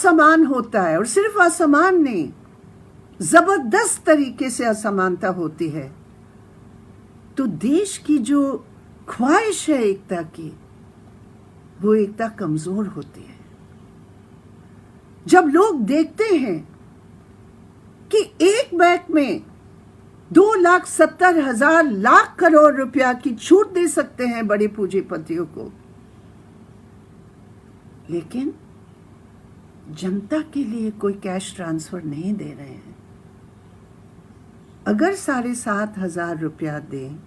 असमान होता है, और सिर्फ असमान नहीं, जबरदस्त तरीके से असमानता होती है, तो देश की जो ख्वाहिश है एकता की, वो एकता कमजोर होती है। जब लोग देखते हैं कि एक बैंक में 2,70,000 लाख करोड़ रुपया की छूट दे सकते हैं बड़े पूंजीपतियों को, लेकिन जनता के लिए कोई कैश ट्रांसफर नहीं दे रहे हैं। अगर 7,500 रुपया दें,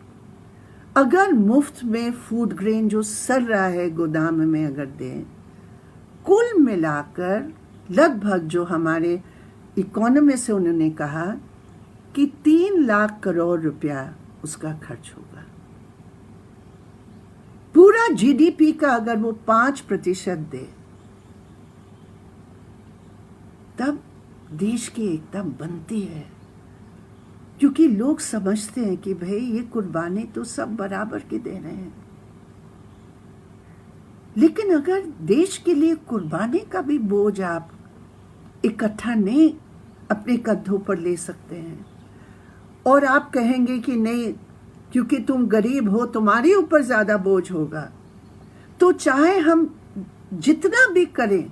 अगर मुफ्त में फूड ग्रेन जो सड़ रहा है गोदाम में अगर दें, कुल मिलाकर लगभग जो हमारे इकोनॉमिस्ट से उन्होंने कहा कि 3 लाख करोड़ रुपया उसका खर्च होगा। पूरा जीडीपी का अगर वो 5% दे, तब देश की एकता बनती है, क्योंकि लोग समझते हैं कि भाई ये कुर्बानी तो सब बराबर की दे रहे हैं। लेकिन अगर देश के लिए कुर्बानी का भी बोझ आप इकट्ठा नहीं अपने कंधों पर ले सकते हैं, और आप कहेंगे कि नहीं क्योंकि तुम गरीब हो तुम्हारे ऊपर ज्यादा बोझ होगा, तो चाहे हम जितना भी करें,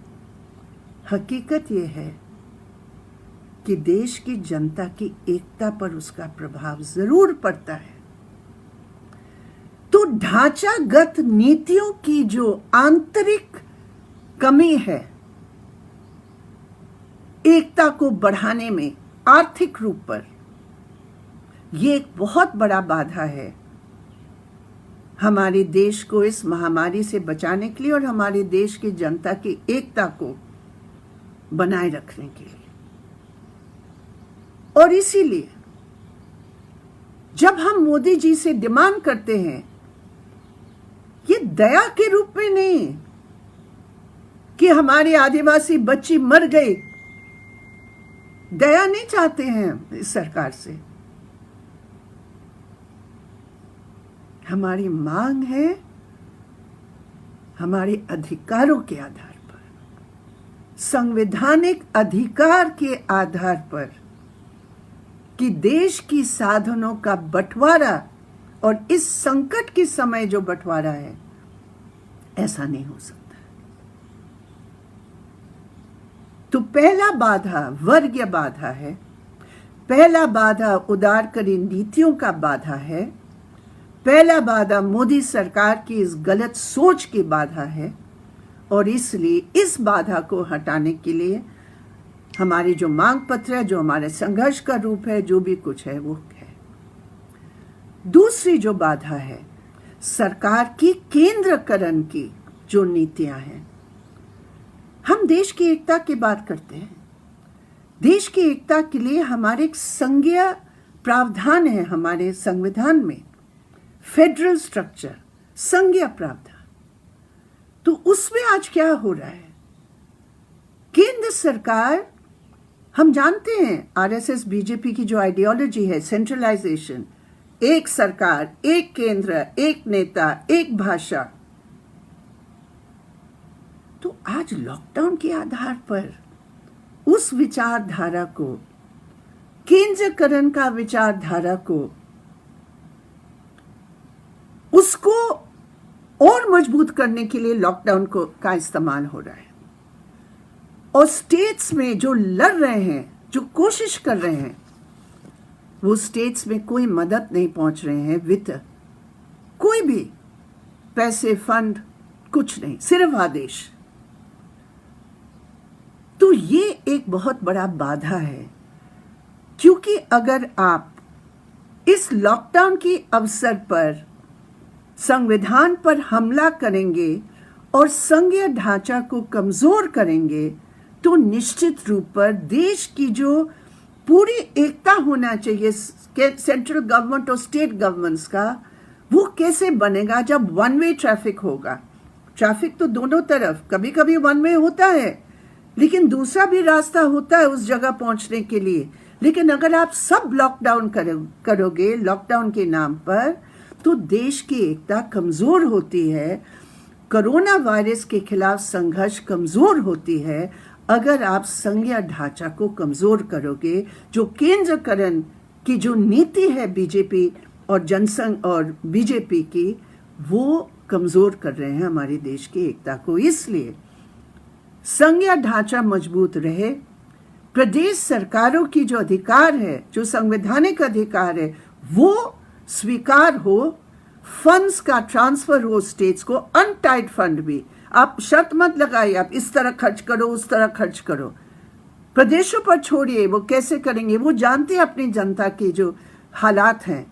हकीकत यह है कि देश की जनता की एकता पर उसका प्रभाव जरूर पड़ता है। तो ढांचागत नीतियों की जो आंतरिक कमी है एकता को बढ़ाने में आर्थिक रूप पर, यह एक बहुत बड़ा बाधा है हमारे देश को इस महामारी से बचाने के लिए और हमारे देश की जनता की एकता को बनाए रखने के लिए। और इसीलिए जब हम मोदी जी से डिमांड करते हैं, ये दया के रूप में नहीं कि हमारी आदिवासी बच्ची मर गई, दया नहीं चाहते हैं इस सरकार से। हमारी मांग है हमारे अधिकारों के आधार पर, संवैधानिक अधिकार के आधार पर, कि देश की साधनों का बंटवारा, और इस संकट के समय जो बंटवारा है, ऐसा नहीं हो सकता। तो पहला बाधा वर्गीय बाधा है, पहला बाधा उदारकरी नीतियों का बाधा है, पहला बाधा मोदी सरकार की इस गलत सोच की बाधा है, और इसलिए इस बाधा को हटाने के लिए हमारी जो मांग पत्र है, जो हमारे संघर्ष का रूप है, जो भी कुछ है वो है। दूसरी जो बाधा है सरकार की केंद्रीकरण की जो नीतियां हैं। हम देश की एकता की बात करते हैं, देश की एकता के लिए हमारे एक संघीय प्रावधान है, हमारे संविधान में फेडरल स्ट्रक्चर, संघीय प्रावधान। तो उसमें आज क्या हो रहा है, केंद्र सरकार, हम जानते हैं आरएसएस बीजेपी की जो आइडियोलॉजी है सेंट्रलाइजेशन, एक सरकार, एक केंद्र, एक नेता, एक भाषा। तो आज लॉकडाउन के आधार पर उस विचारधारा को, केंद्रीकरण का विचारधारा को, उसको और मजबूत करने के लिए लॉकडाउन का इस्तेमाल हो रहा है। और स्टेट्स में जो लड़ रहे हैं, जो कोशिश कर रहे हैं, वो स्टेट्स में कोई मदद नहीं पहुंच रहे हैं, वित्त, कोई भी पैसे, फंड, कुछ नहीं, सिर्फ आदेश। तो ये एक बहुत बड़ा बाधा है, क्योंकि अगर आप इस लॉकडाउन के अवसर पर संविधान पर हमला करेंगे और संघीय ढांचा को कमजोर करेंगे, तो निश्चित रूप पर देश की जो पूरी एकता होना चाहिए सेंट्रल गवर्नमेंट और स्टेट गवर्नमेंट्स का, वो कैसे बनेगा जब वन वे ट्रैफिक होगा। ट्रैफिक तो दोनों तरफ, कभी कभी वन वे होता है, लेकिन दूसरा भी रास्ता होता है उस जगह पहुंचने के लिए। लेकिन अगर आप सब लॉकडाउन करोगे लॉकडाउन के नाम पर, तो देश की एकता कमजोर होती है, कोरोना वायरस के खिलाफ संघर्ष कमजोर होती है, अगर आप संघीय ढांचा को कमजोर करोगे, जो केंद्रीकरण की जो नीति है बीजेपी और जनसंघ और बीजेपी की, वो कमजोर कर रहे हैं हमारे देश की एकता को। इसलिए संघीय ढांचा मजबूत रहे, प्रदेश सरकारों की जो अधिकार है, जो संवैधानिक अधिकार है, वो स्वीकार हो, फंड्स का ट्रांसफर हो स्टेट्स को, अनटाइड फंड भी। आप शर्त मत लगाइए आप इस तरह खर्च करो, उस तरह खर्च करो, प्रदेशों पर छोड़िए, वो कैसे करेंगे, वो जानते हैं अपनी जनता के जो हालात हैं।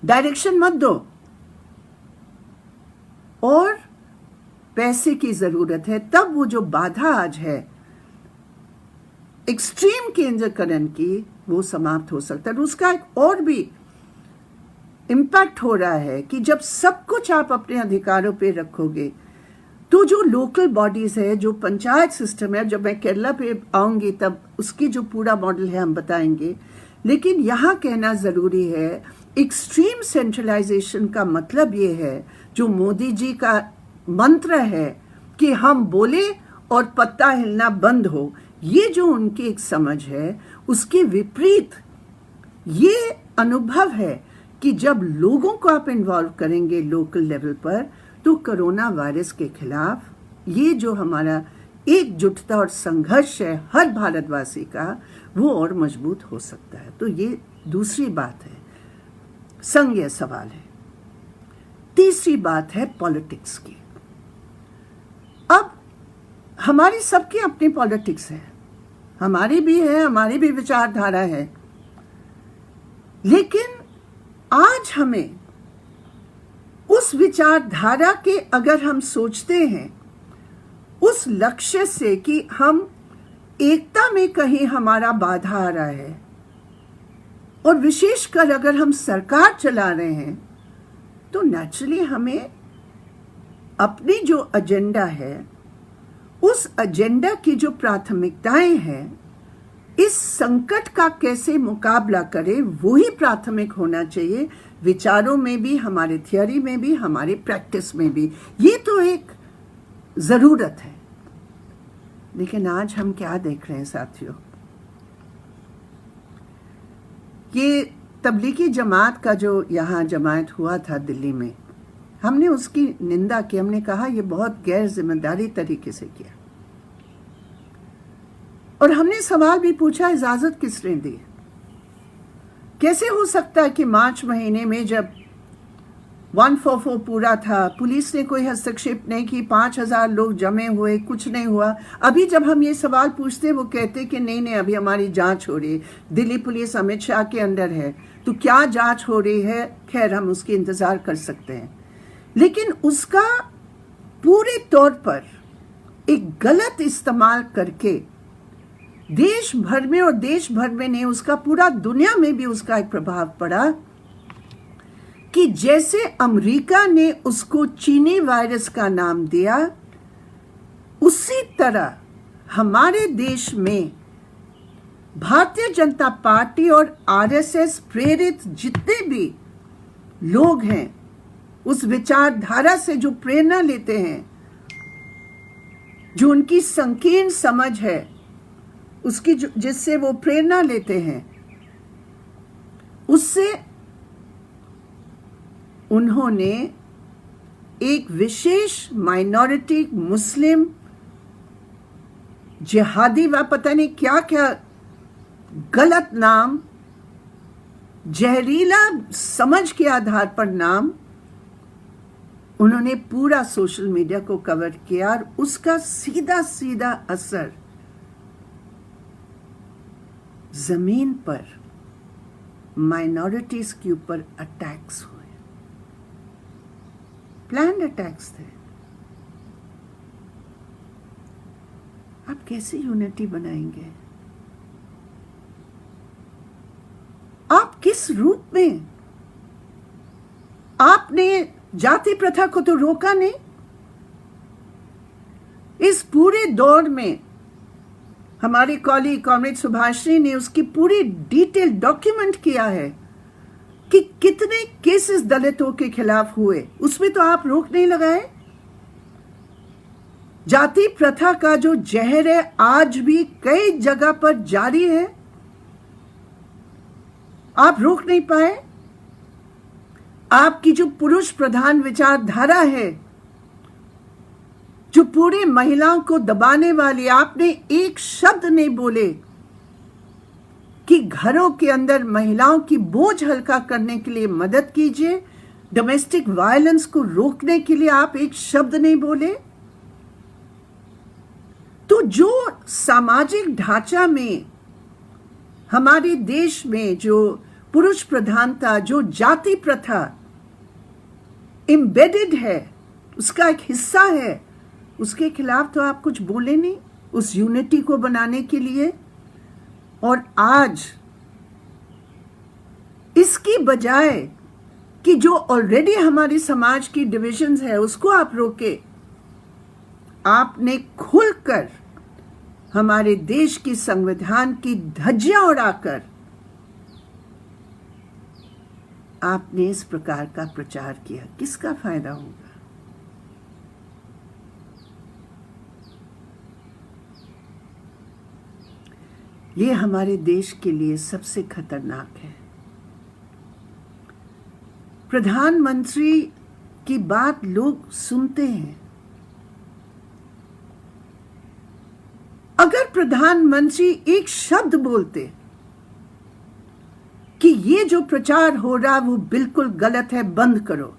डायरेक्शन मत दो। और पैसे की जरूरत है, तब वो जो बाधा आज है एक्सट्रीम केंद्रीकरण की, वो समाप्त हो सकता है। उसका एक और भी इम्पैक्ट हो रहा है कि जब सब कुछ आप अपने अधिकारों पे रखोगे, तो जो लोकल बॉडीज है, जो पंचायत सिस्टम है, जब मैं केरला पे आऊंगी तब उसकी जो पूरा मॉडल है हम बताएंगे। लेकिन यहाँ कहना जरूरी है, एक्सट्रीम सेंट्रलाइजेशन का मतलब ये है, जो मोदी जी का मंत्र है कि हम बोले और पत्ता हिलना बंद हो, ये जो उनकी एक समझ है, उसके विपरीत ये अनुभव है कि जब लोगों को आप इन्वॉल्व करेंगे लोकल लेवल पर, तो कोरोना वायरस के खिलाफ ये जो हमारा एकजुटता और संघर्ष है हर भारतवासी का, वो और मजबूत हो सकता है। तो ये दूसरी बात है, संघीय सवाल है। तीसरी बात है पॉलिटिक्स की। अब हमारी सबकी अपनी पॉलिटिक्स है, हमारी भी है, हमारी भी विचारधारा है, लेकिन आज हमें उस विचारधारा के, अगर हम सोचते हैं उस लक्ष्य से कि हम एकता में कहीं हमारा बाधा आ रहा है, और विशेषकर अगर हम सरकार चला रहे हैं, तो नेचुरली हमें अपनी जो एजेंडा है, उस एजेंडा की जो प्राथमिकताएं हैं, इस संकट का कैसे मुकाबला करें, वही प्राथमिक होना चाहिए, विचारों में भी, हमारे थियोरी में भी, हमारे प्रैक्टिस में भी। ये तो एक जरूरत है। लेकिन आज हम क्या देख रहे हैं साथियों, ये तबलीगी जमात का जो यहाँ जमात हुआ था दिल्ली में, हमने उसकी निंदा की। हमने कहा ये बहुत गैर जिम्मेदारी तरीके से किया, और हमने सवाल भी पूछा, इजाजत किसने दी? कैसे हो सकता है कि मार्च महीने में जब 144 पूरा था, पुलिस ने कोई हस्तक्षेप नहीं की, 5000 लोग जमे हुए, कुछ नहीं हुआ। अभी जब हम ये सवाल पूछते, वो कहते कि नहीं, अभी हमारी जांच हो रही है, दिल्ली पुलिस अमित शाह के अंडर है, तो क्या जांच हो रही है, खैर हम उसकी इंतजार कर सकते हैं। लेकिन उसका पूरे तौर पर एक गलत इस्तेमाल करके देश भर में, और देश भर में नहीं, उसका पूरा दुनिया में भी उसका एक प्रभाव पड़ा, कि जैसे अमेरिका ने उसको चीनी वायरस का नाम दिया, उसी तरह हमारे देश में भारतीय जनता पार्टी और आरएसएस प्रेरित जितने भी लोग हैं, उस विचारधारा से जो प्रेरणा लेते हैं, जो उनकी संकीर्ण समझ है, उसकी जिससे वो प्रेरणा लेते हैं, उससे उन्होंने एक विशेष माइनॉरिटी मुस्लिम जिहादी व पता नहीं क्या क्या गलत नाम, जहरीला समझ के आधार पर नाम, उन्होंने पूरा सोशल मीडिया को कवर किया, और उसका सीधा सीधा असर जमीन पर माइनॉरिटीज के ऊपर अटैक्स हुए, प्लान्ड अटैक्स थे। आप कैसे यूनिटी बनाएंगे? आप किस रूप में? आपने जाति प्रथा को तो रोका नहीं। इस पूरे दौर में हमारे कॉलीग कॉमरेड सुभाषिनी ने उसकी पूरी डिटेल डॉक्यूमेंट किया है कि कितने केसेस दलितों के खिलाफ हुए, उसमें तो आप रोक नहीं लगाए। जाति प्रथा का जो जहर है आज भी कई जगह पर जारी है, आप रोक नहीं पाए। आपकी जो पुरुष प्रधान विचारधारा है, जो पूरी महिलाओं को दबाने वाली, आपने एक शब्द नहीं बोले कि घरों के अंदर महिलाओं की बोझ हल्का करने के लिए मदद कीजिए, डोमेस्टिक वायलेंस को रोकने के लिए आप एक शब्द नहीं बोले। तो जो सामाजिक ढांचा में हमारे देश में जो पुरुष प्रधानता, जो जाति प्रथा एम्बेडेड है, उसका एक हिस्सा है, उसके खिलाफ तो आप कुछ बोले नहीं, उस यूनिटी को बनाने के लिए। और आज इसकी बजाय कि जो ऑलरेडी हमारे समाज की डिविजन्स है उसको आप रोके, आपने खुलकर हमारे देश की संविधान की धज्जियां उड़ाकर आपने इस प्रकार का प्रचार किया। किसका फायदा होगा? ये हमारे देश के लिए सबसे खतरनाक है। प्रधानमंत्री की बात लोग सुनते हैं। अगर प्रधानमंत्री एक शब्द बोलते कि ये जो प्रचार हो रहा वो बिल्कुल गलत है, बंद करो।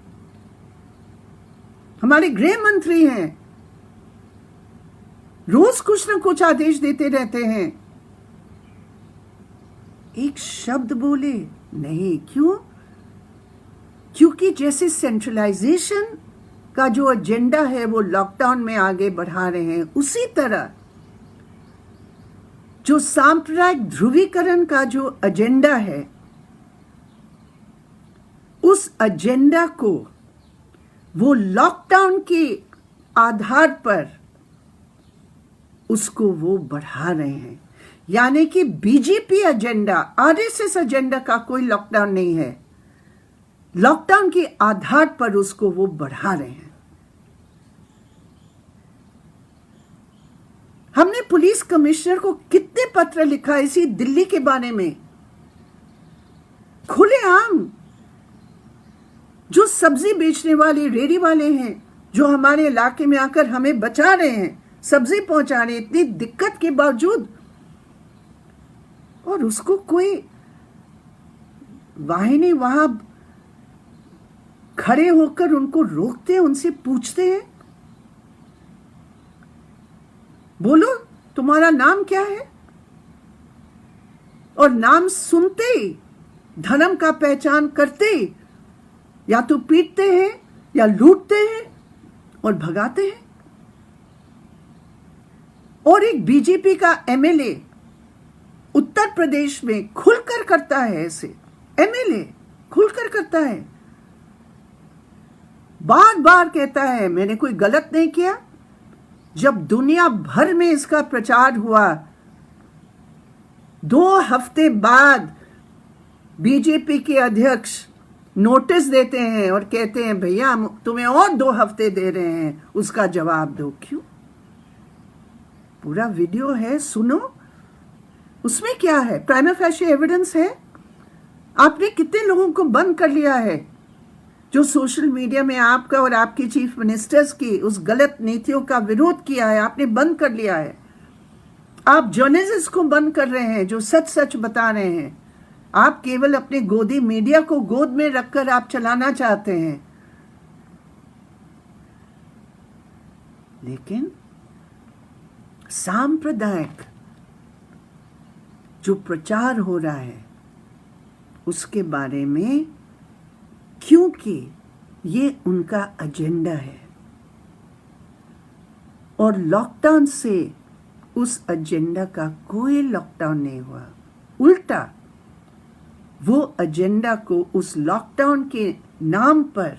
हमारे गृह मंत्री हैं, रोज कुछ न कुछ आदेश देते रहते हैं। एक शब्द बोले नहीं, क्यों? क्योंकि जैसे सेंट्रलाइजेशन का जो एजेंडा है वो लॉकडाउन में आगे बढ़ा रहे हैं, उसी तरह जो सांप्रदायिक ध्रुवीकरण का जो एजेंडा है, उस एजेंडा को वो लॉकडाउन के आधार पर उसको वो बढ़ा रहे हैं। यानी कि बीजेपी एजेंडा, आरएसएस एजेंडा का कोई लॉकडाउन नहीं है, लॉकडाउन के आधार पर उसको वो बढ़ा रहे हैं। हमने पुलिस कमिश्नर को कितने पत्र लिखा इसी दिल्ली के बारे में, खुलेआम। जो सब्जी बेचने वाले रेडी वाले हैं, जो हमारे इलाके में आकर हमें बचा रहे हैं, सब्जी पहुंचा रहे हैं इतनी दिक्कत के बावजूद, और उसको कोई वाहिनी वहां खड़े होकर उनको रोकते हैं, उनसे पूछते हैं, बोलो तुम्हारा नाम क्या है? और नाम सुनते ही, धर्म का पहचान करते ही या तो पीटते हैं या लूटते हैं और भगाते हैं। और एक बीजेपी का एमएलए उत्तर प्रदेश में खुलकर करता है, ऐसे एमएलए खुलकर करता है, बार बार कहता है मैंने कोई गलत नहीं किया। जब दुनिया भर में इसका प्रचार हुआ, 2 हफ्ते बाद बीजेपी के अध्यक्ष नोटिस देते हैं और कहते हैं भैया तुम्हें और 2 हफ्ते दे रहे हैं, उसका जवाब दो। क्यों? पूरा वीडियो है, सुनो, उसमें क्या है? प्राइमा फेशी एविडेंस है। आपने कितने लोगों को बंद कर लिया है जो सोशल मीडिया में आपका और आपके चीफ मिनिस्टर्स की उस गलत नीतियों का विरोध किया है, आपने बंद कर लिया है। आप जर्नलिस्ट को बंद कर रहे हैं जो सच सच बता रहे हैं। आप केवल अपने गोदी मीडिया को गोद में रखकर आप चलाना चाहते हैं। लेकिन सांप्रदायिक जो प्रचार हो रहा है उसके बारे में, क्योंकि ये उनका एजेंडा है और लॉकडाउन से उस एजेंडा का कोई लॉकडाउन नहीं हुआ। उल्टा वो एजेंडा को उस लॉकडाउन के नाम पर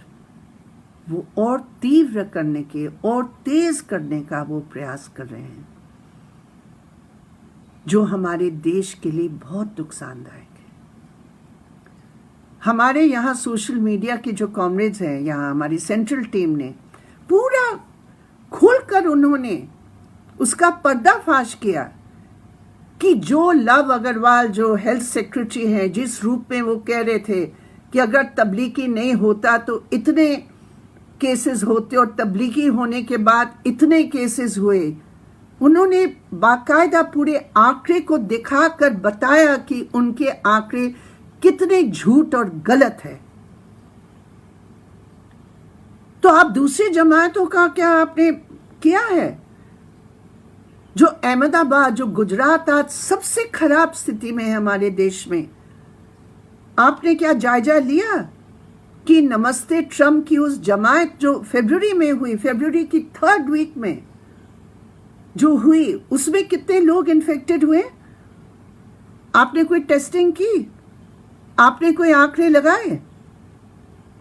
वो और तीव्र करने के और तेज करने का वो प्रयास कर रहे हैं, जो हमारे देश के लिए बहुत नुकसानदायक है। हमारे यहाँ सोशल मीडिया के जो कॉमरेड्स हैं, यहाँ हमारी सेंट्रल टीम ने पूरा खुल कर उन्होंने उसका पर्दाफाश किया कि जो लव अग्रवाल जो हेल्थ सेक्रेटरी हैं, जिस रूप में वो कह रहे थे कि अगर तबलीगी नहीं होता तो इतने केसेस होते और तबलीगी होने के बाद इतने केसेस हुए, उन्होंने बाकायदा पूरे आंकड़े को दिखाकर बताया कि उनके आंकड़े कितने झूठ और गलत है। तो आप दूसरी जमातों का क्या आपने किया है? जो अहमदाबाद, जो गुजरात आज सबसे खराब स्थिति में है हमारे देश में, आपने क्या जायजा लिया कि नमस्ते ट्रम्प की उस जमात जो फरवरी में हुई, फरवरी की 3rd वीक में जो हुई, उसमें कितने लोग इन्फेक्टेड हुए? आपने कोई टेस्टिंग की? आपने कोई आंकड़े लगाए?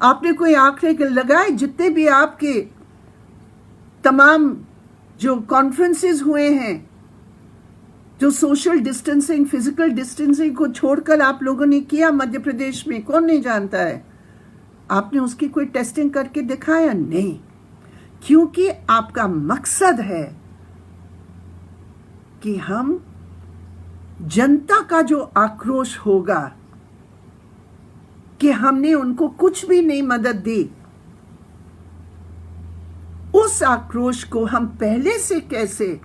आपने कोई आंकड़े लगाए? जितने भी आपके तमाम जो कॉन्फ्रेंसेस हुए हैं, जो सोशल डिस्टेंसिंग, फिजिकल डिस्टेंसिंग को छोड़कर आप लोगों ने किया मध्य प्रदेश में, कौन नहीं जानता है? आपने उसकी कोई टेस्टिंग करके दिखाया? नहीं, क्योंकि आपका मकसद है कि हम जनता का जो आक्रोश होगा कि हमने उनको कुछ भी नहीं मदद दी, उस आक्रोश को हम पहले से कैसे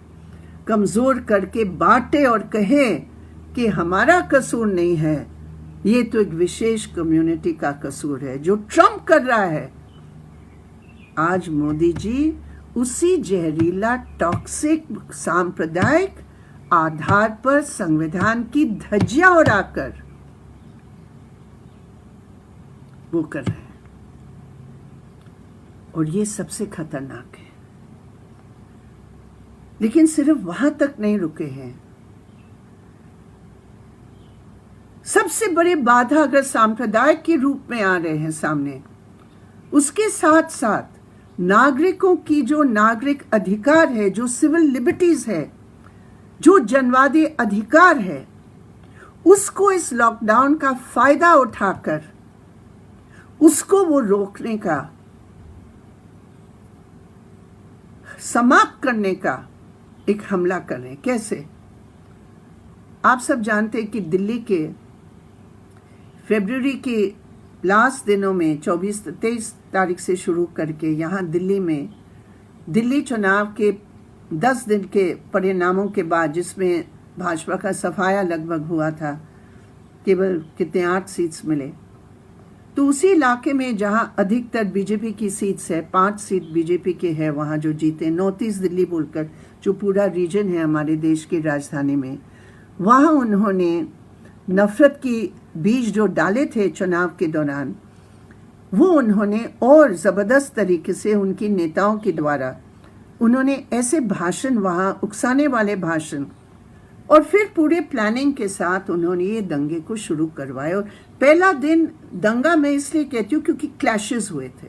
कमजोर करके बांटे और कहें कि हमारा कसूर नहीं है, ये तो एक विशेष कम्युनिटी का कसूर है जो ट्रम्प कर रहा है। आज मोदी जी उसी जहरीला, टॉक्सिक, सांप्रदायिक आधार पर संविधान की धज्जियां उड़ाकर वो कर रहे हैं, और ये सबसे खतरनाक है। लेकिन सिर्फ वहां तक नहीं रुके हैं। सबसे बड़े बाधा अगर सांप्रदायिक के रूप में आ रहे हैं सामने, उसके साथ साथ नागरिकों की जो नागरिक अधिकार है, जो सिविल लिबर्टीज है, जो जनवादी अधिकार है, उसको इस लॉकडाउन का फायदा उठाकर उसको वो रोकने का, समाप्त करने का एक हमला कर रहे हैं। कैसे? आप सब जानते हैं कि दिल्ली के फरवरी के लास्ट दिनों में 23 तारीख से शुरू करके यहाँ दिल्ली में दिल्ली चुनाव के 10 दिन के परिणामों के बाद, जिसमें भाजपा का सफाया लगभग हुआ था, केवल कितने 8 सीट्स मिले, तो उसी इलाके में जहां अधिकतर बीजेपी की सीट्स है, 5 सीट बीजेपी के है वहां जो जीते, नॉर्थ ईस्ट दिल्ली बोलकर जो पूरा रीजन है हमारे देश की राजधानी में, वहां उन्होंने नफरत की बीज जो डाले थे चुनाव के दौरान, वो उन्होंने और ज़बरदस्त तरीके से उनकी नेताओं के द्वारा उन्होंने ऐसे भाषण, वहां उकसाने वाले भाषण, और फिर पूरे प्लानिंग के साथ उन्होंने ये दंगे को शुरू करवाया। और पहला दिन दंगा मैं इसलिए कहती हूँ क्योंकि क्लैशेस हुए थे,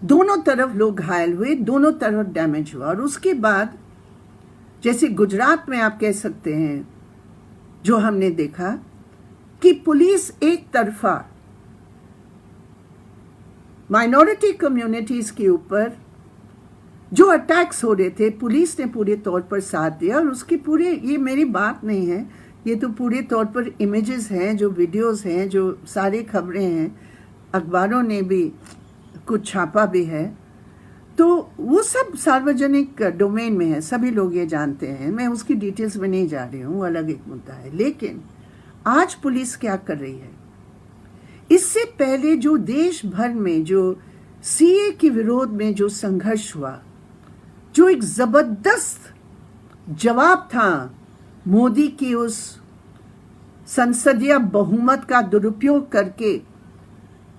दोनों तरफ लोग घायल हुए, दोनों तरफ डैमेज हुआ। और उसके बाद जैसे गुजरात में आप कह सकते हैं, जो हमने देखा कि पुलिस एक तरफा माइनॉरिटी कम्युनिटीज के ऊपर जो अटैक्स हो रहे थे, पुलिस ने पूरे तौर पर साथ दिया। और उसकी पूरे, ये मेरी बात नहीं है, ये तो पूरे तौर पर इमेजेस हैं, जो वीडियोस हैं, जो सारी खबरें हैं, अखबारों ने भी कुछ छापा भी है, तो वो सब सार्वजनिक डोमेन में है, सभी लोग ये जानते हैं। मैं उसकी डिटेल्स में नहीं जा रही हूँ, अलग एक मुद्दा है। लेकिन आज पुलिस क्या कर रही है? इससे पहले जो देश भर में जो सीए के विरोध में जो संघर्ष हुआ, जो एक जबरदस्त जवाब था मोदी की उस संसदीय बहुमत का दुरुपयोग करके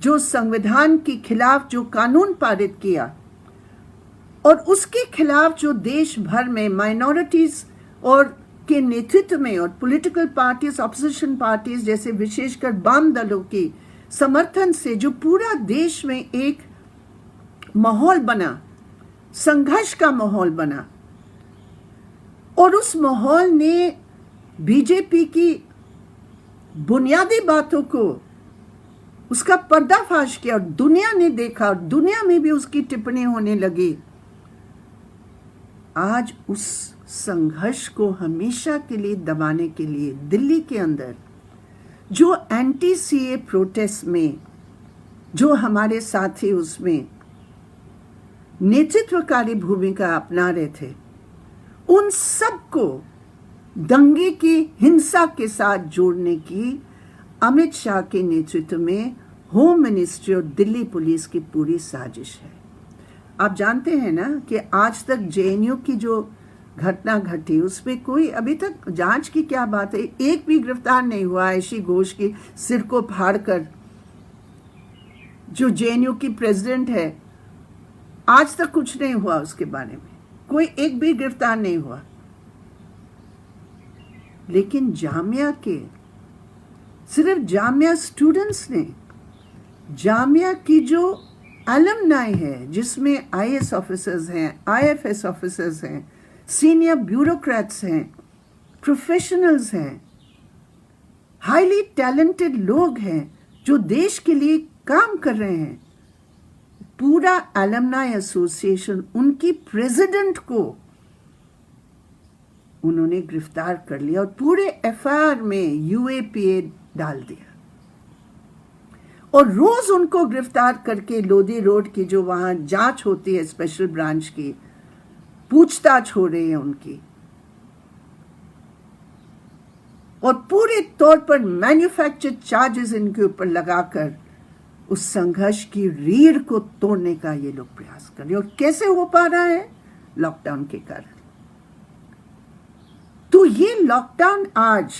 जो संविधान के खिलाफ जो कानून पारित किया, और उसके खिलाफ जो देश भर में माइनॉरिटीज और के नेतृत्व में और पॉलिटिकल पार्टीज, ऑपोजिशन पार्टीज जैसे विशेषकर वाम दलों की समर्थन से जो पूरा देश में एक माहौल बना, संघर्ष का माहौल बना, और उस माहौल ने बीजेपी की बुनियादी बातों को, उसका पर्दाफाश किया, और दुनिया ने देखा, और दुनिया में भी उसकी टिप्पणी होने लगी आज उस संघर्ष को हमेशा के लिए दबाने के लिए दिल्ली के अंदर जो एंटी सीए प्रोटेस्ट में जो हमारे साथी उसमें नेतृत्वकारी भूमिका अपना रहे थे, उन सबको दंगे की हिंसा के साथ जोड़ने की अमित शाह के नेतृत्व में होम मिनिस्ट्री और दिल्ली पुलिस की पूरी साजिश है। आप जानते हैं ना कि आज तक जेएनयू की जो घटना घटी उसमें कोई अभी तक जांच की क्या बात है, एक भी गिरफ्तार नहीं हुआ। ऐशी घोष की सिर को फाड़कर जो जेएनयू की प्रेसिडेंट है, आज तक कुछ नहीं हुआ उसके बारे में, कोई एक भी गिरफ्तार नहीं हुआ। लेकिन जामिया के सिर्फ जामिया स्टूडेंट्स ने, जामिया की जो एलुमनाई है जिसमें आईएएस ऑफिसर्स हैं, आईएफएस ऑफिसर्स हैं, सीनियर ब्यूरोक्रेट्स हैं, प्रोफेशनल्स हैं, हाईली टैलेंटेड लोग हैं जो देश के लिए काम कर रहे हैं, पूरा एलुमनाई एसोसिएशन उनकी प्रेसिडेंट को उन्होंने गिरफ्तार कर लिया और पूरे एफआईआर में यूएपीए डाल दिया। और रोज उनको गिरफ्तार करके लोधी रोड की जो वहां जांच होती है स्पेशल ब्रांच की, पूछताछ हो रही है उनकी, और पूरे तौर पर मैन्युफैक्चर्ड चार्जेस इनके ऊपर लगाकर उस संघर्ष की रीढ़ को तोड़ने का ये लोग प्रयास कर रहे हैं। और कैसे हो पा रहा है? लॉकडाउन के कारण। तो ये लॉकडाउन आज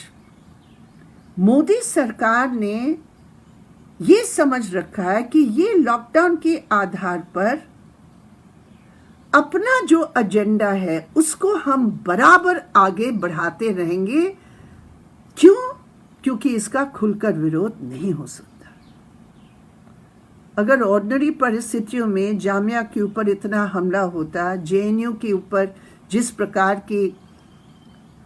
मोदी सरकार ने ये समझ रखा है कि ये लॉकडाउन के आधार पर अपना जो एजेंडा है उसको हम बराबर आगे बढ़ाते रहेंगे। क्यों? क्योंकि इसका खुलकर विरोध नहीं हो सकता। अगर ऑर्डिनरी परिस्थितियों में जामिया के ऊपर इतना हमला होता, जेएनयू के ऊपर जिस प्रकार की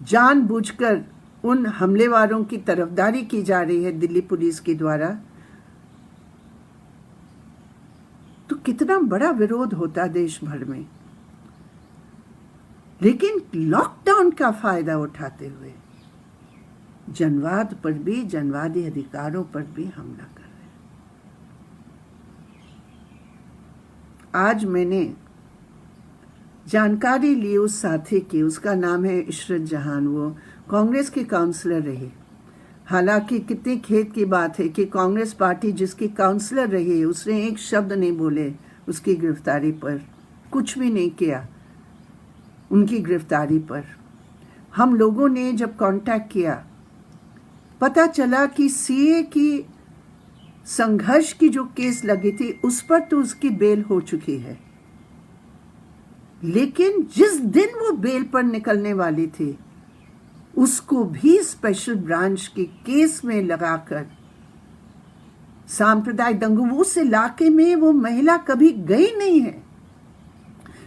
जानबूझकर उन हमलेवारों की तरफदारी की जा रही है दिल्ली पुलिस के द्वारा, तो कितना बड़ा विरोध होता देश भर में। लेकिन लॉकडाउन का फायदा उठाते हुए जनवाद पर भी, जनवादी अधिकारों पर भी हमला कर रहे हैं। आज मैंने जानकारी ली उस साथी की, उसका नाम है इशरत जहान, वो कांग्रेस की काउंसलर रही। हालांकि कितनी खेद की बात है कि कांग्रेस पार्टी जिसकी काउंसलर रही उसने एक शब्द नहीं बोले उसकी गिरफ्तारी पर, कुछ भी नहीं किया उनकी गिरफ्तारी पर। हम लोगों ने जब कांटेक्ट किया पता चला कि सीए की संघर्ष की जो केस लगी थी उस पर तो उसकी बेल हो चुकी है, लेकिन जिस दिन वो बेल पर निकलने वाली थी उसको भी स्पेशल ब्रांच के केस में लगाकर सांप्रदायिक दंगों, उस इलाके में वो महिला कभी गई नहीं है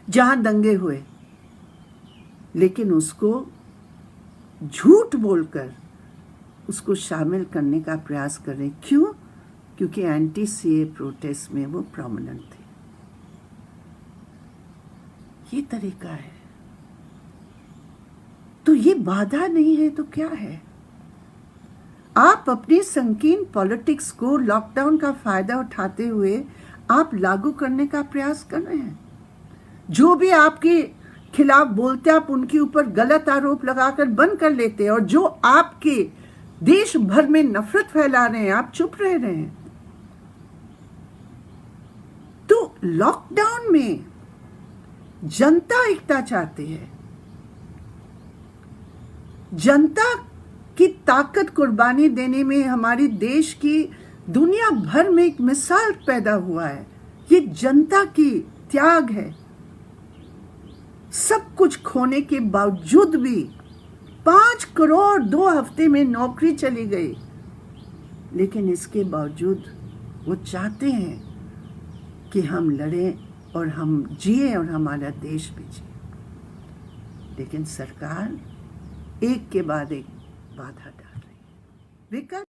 जहां दंगे हुए, लेकिन उसको झूठ बोलकर उसको शामिल करने का प्रयास कर रहे। क्यों? क्योंकि एंटी सीए प्रोटेस्ट में वो प्रोमिनेंट थे। ये तरीका है। तो ये बाधा नहीं है तो क्या है? आप अपनी संकीर्ण पॉलिटिक्स को लॉकडाउन का फायदा उठाते हुए आप लागू करने का प्रयास कर रहे हैं। जो भी आपके खिलाफ बोलते आप उनके ऊपर गलत आरोप लगाकर बंद कर लेते हैं, और जो आपके देश भर में नफरत फैला रहे हैं आप चुप रह रहे हैं। तो लॉकडाउन में जनता एकता चाहती है, जनता की ताकत कुर्बानी देने में हमारी देश की दुनिया भर में एक मिसाल पैदा हुआ है। ये जनता की त्याग है। सब कुछ खोने के बावजूद भी 5 करोड़ 2 हफ्ते में नौकरी चली गई, लेकिन इसके बावजूद वो चाहते हैं कि हम लड़ें और हम जिए और हमारा देश भी जिए। लेकिन सरकार एक के बाद एक बाधा डाल रही है। विकल्प